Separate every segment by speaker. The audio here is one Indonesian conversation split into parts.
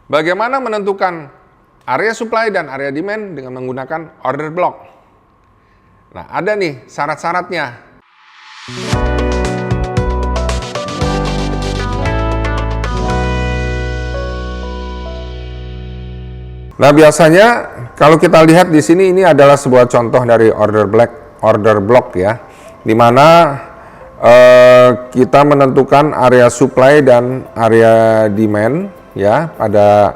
Speaker 1: Bagaimana menentukan area supply dan area demand dengan menggunakan order block? Nah, ada nih syarat-syaratnya. Nah, biasanya kalau kita lihat di sini, ini adalah sebuah contoh dari order block ya, di mana kita menentukan area supply dan area demand ya pada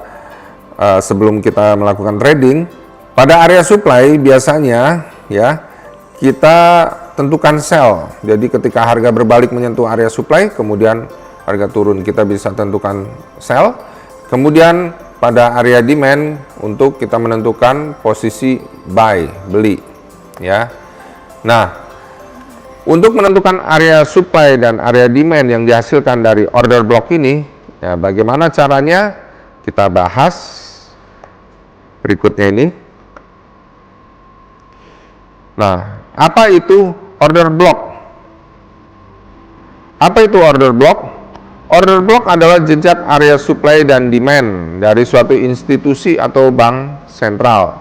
Speaker 1: sebelum kita melakukan trading. Pada area supply biasanya ya kita tentukan sell. Jadi ketika harga berbalik menyentuh area supply, kemudian harga turun, kita bisa tentukan sell. Kemudian pada area demand untuk kita menentukan posisi buy, beli ya. Nah, untuk menentukan area supply dan area demand yang dihasilkan dari order block ini, ya bagaimana caranya kita bahas berikutnya ini. Nah, apa itu order block? Apa itu order block? Order block adalah jejak area supply dan demand dari suatu institusi atau bank sentral.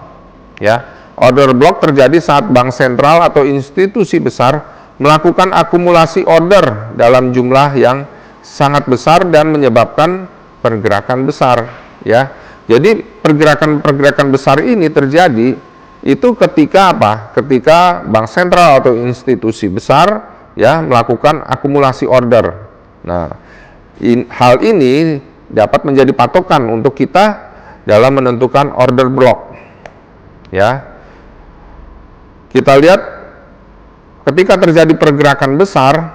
Speaker 1: Ya, order block terjadi saat bank sentral atau institusi besar melakukan akumulasi order dalam jumlah yang sangat besar dan menyebabkan pergerakan besar. Ya, jadi pergerakan besar ini terjadi itu ketika apa? Ketika bank sentral atau institusi besar ya melakukan akumulasi order. Nah, hal ini dapat menjadi patokan untuk kita dalam menentukan order block. Ya, kita lihat ketika terjadi pergerakan besar,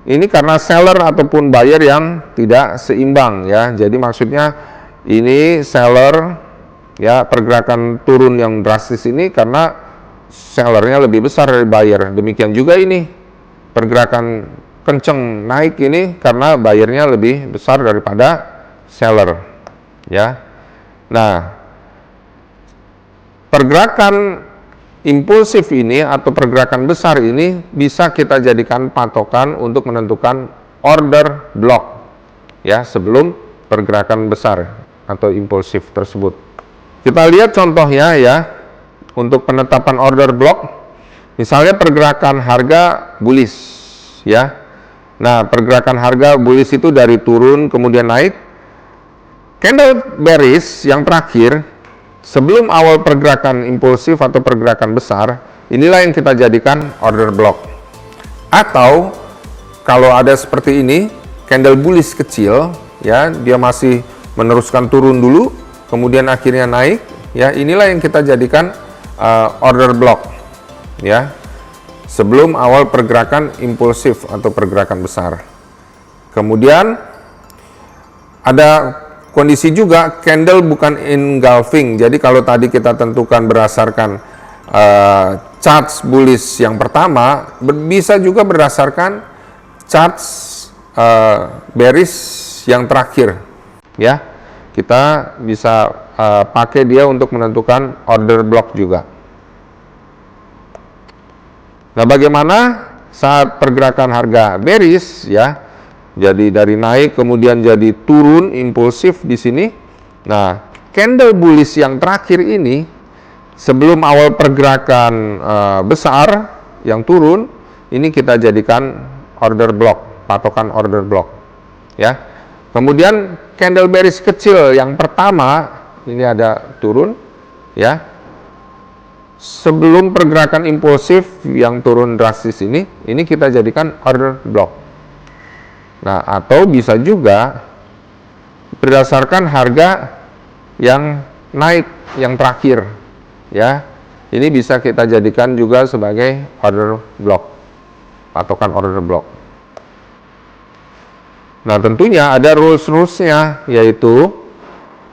Speaker 1: ini karena seller ataupun buyer yang tidak seimbang ya. Jadi maksudnya ini seller ya, pergerakan turun yang drastis ini karena sellernya lebih besar dari buyer. Demikian juga ini pergerakan kenceng naik ini karena buyernya lebih besar daripada seller ya. Nah, pergerakan impulsif ini atau pergerakan besar ini bisa kita jadikan patokan untuk menentukan order block ya sebelum pergerakan besar atau impulsif tersebut. Kita lihat contohnya ya untuk penetapan order block. Misalnya pergerakan harga bullish ya. Nah, pergerakan harga bullish itu dari turun kemudian naik. Candle bearish yang terakhir sebelum awal pergerakan impulsif atau pergerakan besar, inilah yang kita jadikan order block. Atau kalau ada seperti ini, candle bullish kecil ya, dia masih meneruskan turun dulu, kemudian akhirnya naik ya, inilah yang kita jadikan order block ya. Sebelum awal pergerakan impulsif atau pergerakan besar. Kemudian ada kondisi juga candle bukan engulfing. Jadi kalau tadi kita tentukan berdasarkan charts bullish yang pertama, bisa juga berdasarkan charts bearish yang terakhir. Ya, kita bisa pakai dia untuk menentukan order block juga. Nah, bagaimana saat pergerakan harga bearish ya? Jadi dari naik kemudian jadi turun impulsif di sini. Nah, candle bullish yang terakhir ini sebelum awal pergerakan besar yang turun, ini kita jadikan order block, patokan order block. Ya. Kemudian candle bearish kecil yang pertama ini ada turun ya. Sebelum pergerakan impulsif yang turun drastis ini kita jadikan order block. Nah, atau bisa juga berdasarkan harga yang naik yang terakhir ya. Ini bisa kita jadikan juga sebagai order block, patokan order block. Nah, tentunya ada rules-rulesnya, yaitu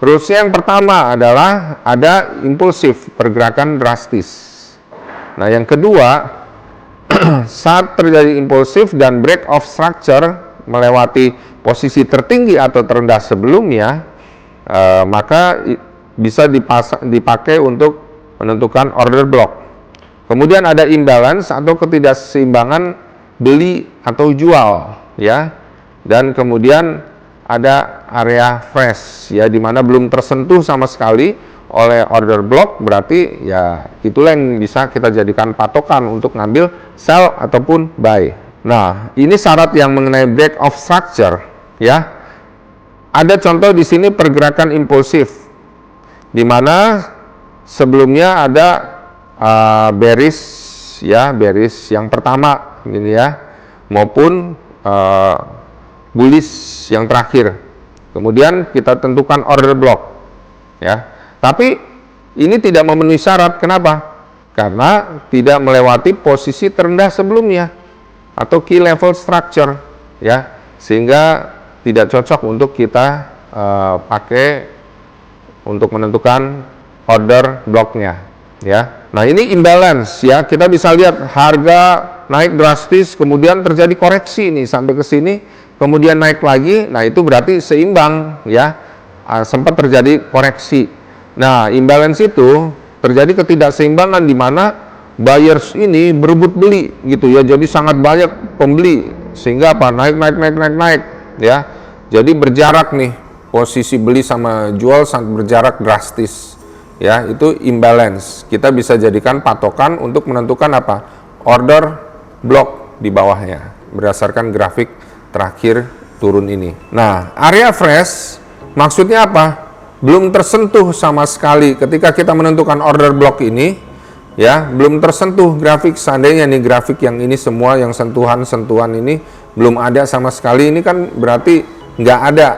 Speaker 1: rules yang pertama adalah ada impulsif, pergerakan drastis. Nah, yang kedua, saat terjadi impulsif dan break of structure melewati posisi tertinggi atau terendah sebelumnya, maka bisa dipakai untuk menentukan order block. Kemudian ada imbalance atau ketidakseimbangan beli atau jual ya. Dan kemudian ada area fresh ya, dimana belum tersentuh sama sekali oleh order block, berarti ya itulah yang bisa kita jadikan patokan untuk ngambil sell ataupun buy. Nah, ini syarat yang mengenai break of structure ya. Ada contoh di sini pergerakan impulsif, dimana sebelumnya ada bearish ya, bearish yang pertama gini ya, maupun bullish yang terakhir. Kemudian kita tentukan order block ya. Tapi ini tidak memenuhi syarat. Kenapa? Karena tidak melewati posisi terendah sebelumnya atau key level structure ya, sehingga tidak cocok untuk kita pakai untuk menentukan order blocknya ya. Nah, ini imbalance ya. Kita bisa lihat harga naik drastis, kemudian terjadi koreksi nih sampai ke sini, kemudian naik lagi. Nah, itu berarti seimbang ya. Sempat terjadi koreksi. Nah, imbalance itu terjadi ketidakseimbangan di mana buyers ini berebut beli gitu ya. Jadi sangat banyak pembeli sehingga apa? Naik ya. Jadi berjarak nih, posisi beli sama jual sangat berjarak drastis. Ya, itu imbalance. Kita bisa jadikan patokan untuk menentukan apa? Order block di bawahnya berdasarkan grafik terakhir turun ini. Nah, area fresh maksudnya apa? Belum tersentuh sama sekali ketika kita menentukan order block ini ya, belum tersentuh grafik. Seandainya nih grafik yang ini semua yang sentuhan-sentuhan ini belum ada sama sekali, ini kan berarti nggak ada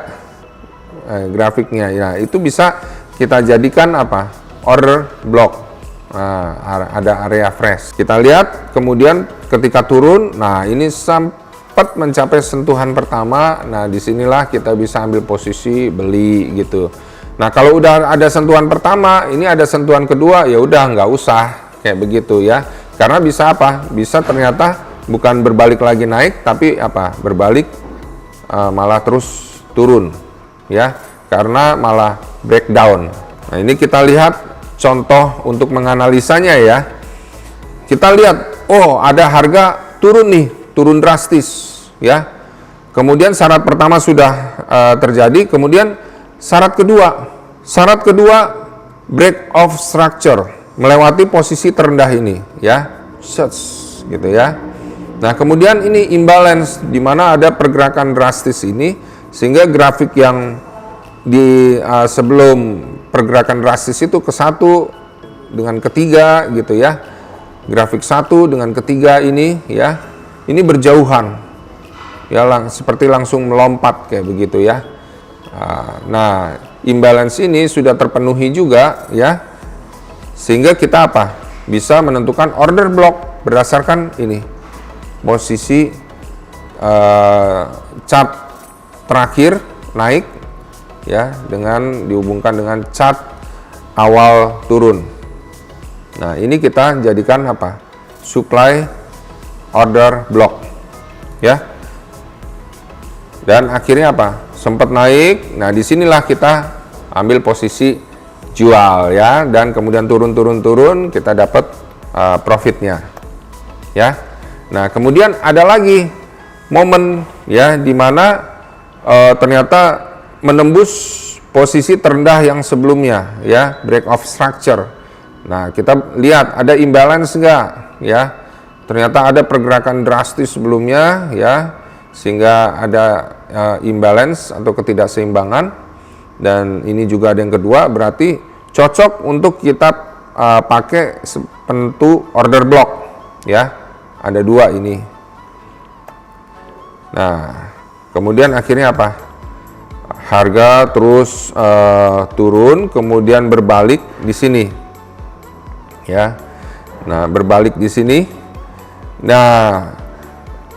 Speaker 1: grafiknya ya. Itu bisa kita jadikan apa? Order block. Nah, ada area fresh. Kita lihat kemudian ketika turun, nah ini sempat mencapai sentuhan pertama. Nah, disinilah kita bisa ambil posisi beli gitu. Nah, kalau udah ada sentuhan pertama, ini ada sentuhan kedua, ya udah nggak usah kayak begitu ya. Karena bisa apa? Bisa ternyata bukan berbalik lagi naik, tapi apa? Berbalik malah terus turun ya. Karena malah breakdown. Nah, ini kita lihat contoh untuk menganalisanya ya. Kita lihat, oh ada harga turun nih, turun drastis ya. Kemudian syarat pertama sudah terjadi, kemudian syarat kedua break of structure, melewati posisi terendah ini ya, sets gitu ya. Nah, kemudian ini imbalance di mana ada pergerakan drastis ini, sehingga grafik yang di sebelum pergerakan drastis itu ke satu dengan ketiga gitu ya, grafik satu dengan ketiga ini ya, ini berjauhan ya, seperti langsung melompat kayak begitu ya. Nah, imbalance ini sudah terpenuhi juga ya, sehingga kita apa? Bisa menentukan order block berdasarkan ini posisi chart terakhir naik ya, dengan dihubungkan dengan chart awal turun. Nah, ini kita jadikan apa? Supply order block ya. Dan akhirnya apa? Sempat naik. Nah, disinilah kita ambil posisi jual ya, dan kemudian turun kita dapat profitnya ya. Nah, kemudian ada lagi momen ya, dimana ternyata menembus posisi terendah yang sebelumnya ya, break of structure. Nah, kita lihat ada imbalance enggak ya, ternyata ada pergerakan drastis sebelumnya ya, sehingga ada imbalance atau ketidakseimbangan. Dan ini juga ada yang kedua, berarti cocok untuk kita pakai penentu order block ya, ada dua ini. Nah, kemudian akhirnya apa? Harga terus turun, kemudian berbalik di sini ya. Nah, berbalik di sini. Nah,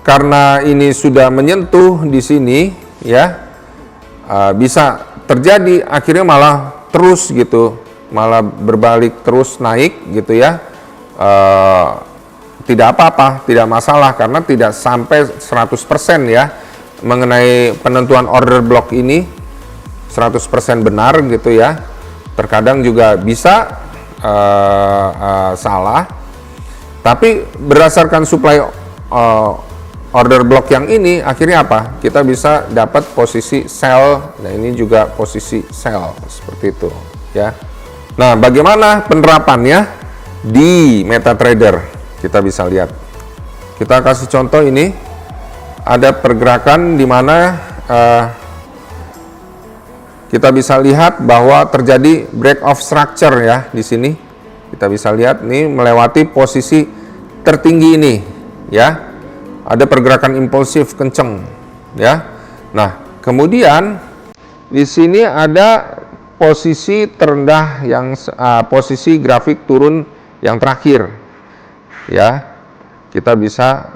Speaker 1: karena ini sudah menyentuh di sini ya, bisa terjadi akhirnya malah terus gitu, malah berbalik terus naik gitu ya. Tidak apa-apa, tidak masalah, karena tidak sampai 100% ya mengenai penentuan order block ini 100% benar gitu ya. Terkadang juga bisa salah, tapi berdasarkan supply order block yang ini, akhirnya apa? Kita bisa dapat posisi sell. Nah, ini juga posisi sell seperti itu, ya. Nah, bagaimana penerapannya di MetaTrader? Kita bisa lihat. Kita kasih contoh ini. Ada pergerakan di mana kita bisa lihat bahwa terjadi break of structure ya di sini. Kita bisa lihat nih melewati posisi tertinggi ini, ya. Ada pergerakan impulsif kenceng, ya. Nah, kemudian di sini ada posisi terendah yang posisi grafik turun yang terakhir, ya. Kita bisa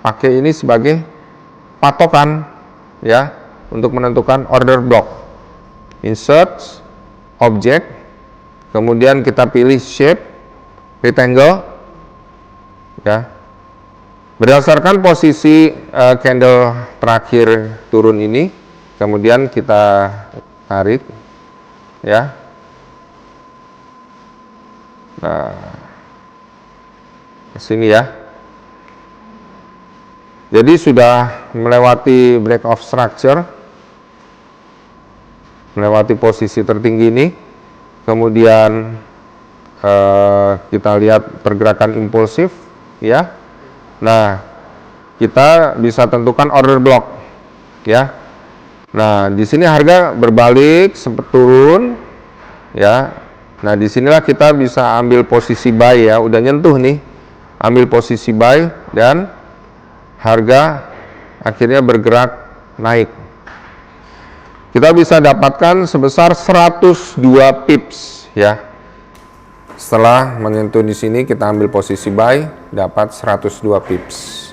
Speaker 1: pakai ini sebagai patokan, ya, untuk menentukan order block. Insert object, kemudian kita pilih shape rectangle, ya. Berdasarkan posisi candle terakhir turun ini, kemudian kita tarik, ya. Nah, ke sini ya. Jadi sudah melewati break of structure, melewati posisi tertinggi ini, kemudian kita lihat pergerakan impulsif, ya. Nah, kita bisa tentukan order block, ya. Nah, di sini harga berbalik, sempat turun, ya. Nah, disinilah kita bisa ambil posisi buy ya, udah nyentuh nih, ambil posisi buy dan harga akhirnya bergerak naik. Kita bisa dapatkan sebesar 102 pips, ya. Setelah menyentuh di sini, kita ambil posisi buy, dapat 102 pips.